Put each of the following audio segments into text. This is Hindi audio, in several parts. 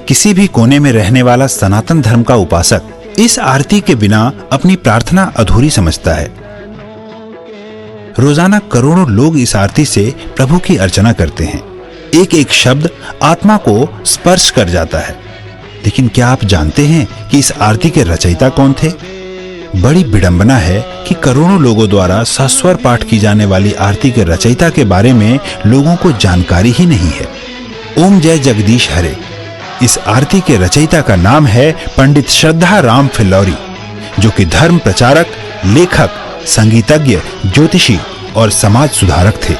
किसी भी कोने में रहने वाला सनातन धर्म का उपासक इस आरती के बिना अपनी प्रार्थना अधूरी समझता है। रोजाना करोड़ों लोग इस आरती से प्रभु की अर्चना करते हैं। एक एक शब्द आत्मा को स्पर्श कर जाता है। लेकिन क्या आप जानते हैं कि इस आरती के रचयिता कौन थे? बड़ी विडंबना है कि करोड़ों लोगों द्वारा सस्वर पाठ की जाने वाली आरती के रचयिता के बारे में लोगों को जानकारी ही नहीं है। ओम जय जगदीश हरे। इस आरती के रचयिता का नाम है पंडित श्रद्धा राम फिल्लौरी, जो कि धर्म प्रचारक, लेखक, संगीतज्ञ, ज्योतिषी और समाज सुधारक थे।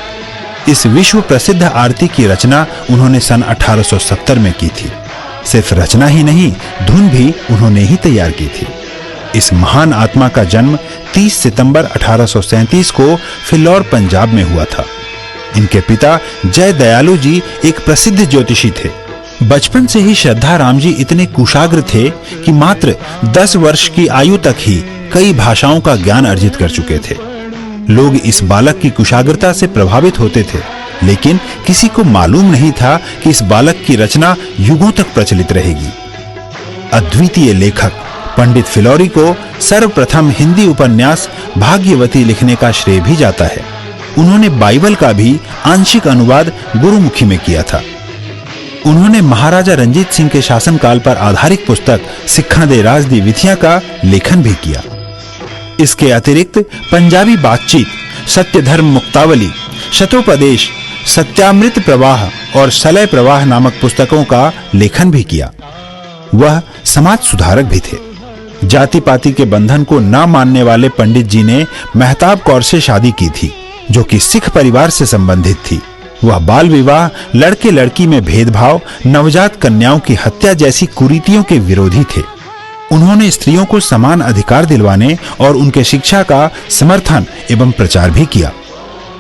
इस विश्व प्रसिद्ध आरती की रचना उन्होंने सन 1870 में की थी। सिर्फ रचना ही नहीं, धुन भी उन्होंने ही तैयार की थी। इस महान आत्मा का जन्म 30 सितंबर 1837 को फिल्लौर, पंजाब में हुआ था। इनके पिता जय दयालु जी एक प्रसिद्ध ज्योतिषी थे। बचपन से ही श्रद्धा राम जी इतने कुशाग्र थे कि मात्र 10 वर्ष की आयु तक ही कई भाषाओं का ज्ञान अर्जित कर चुके थे। लोग इस बालक की कुशाग्रता से प्रभावित होते थे, लेकिन किसी को मालूम नहीं था कि इस बालक की रचना युगों तक प्रचलित रहेगी। अद्वितीय लेखक पंडित फिल्लौरी को सर्वप्रथम हिंदी उपन्यास भाग्यवती लिखने का श्रेय भी जाता है। उन्होंने बाइबल का भी आंशिक अनुवाद गुरुमुखी में किया था। उन्होंने महाराजा रंजीत सिंह के शासनकाल पर आधारित पुस्तक सिक्खा दे राज दी विधियां का लेखन भी किया। इसके अतिरिक्त पंजाबी बातचीत, सत्य धर्म मुक्तावली, शतोपदेश, सत्यामृत प्रवाह और सलय प्रवाह नामक पुस्तकों का लेखन भी किया। वह समाज सुधारक भी थे। जाति पाति के बंधन को न मानने वाले पंडित जी ने मेहताब कौर से शादी की थी, जो कि सिख परिवार से संबंधित थी। वह बाल विवाह, लड़के लड़की में भेदभाव, नवजात कन्याओं की हत्या जैसी कुरीतियों के विरोधी थे। उन्होंने स्त्रियों को समान अधिकार दिलवाने और उनके शिक्षा का समर्थन एवं प्रचार भी किया।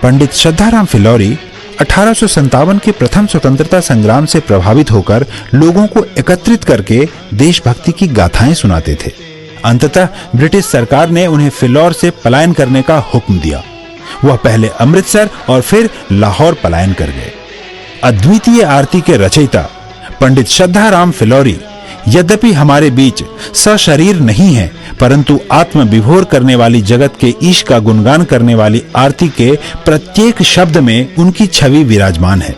पंडित श्रद्धाराम फिल्लौरी 1857 के प्रथम स्वतंत्रता संग्राम से प्रभावित होकर लोगों को एकत्रित करके देशभक्ति की गाथाएं सुनाते थे। अंततः ब्रिटिश सरकार ने उन्हें फिल्लौर से पलायन करने का हुक्म दिया। वह पहले अमृतसर और फिर लाहौर पलायन कर गए। अद्वितीय आरती के रचयिता पंडित श्रद्धाराम फिल्लौरी यद्यपि हमारे बीच सशरीर नहीं है, परंतु आत्म विभोर करने वाली जगत के ईश का गुणगान करने वाली आरती के प्रत्येक शब्द में उनकी छवि विराजमान है।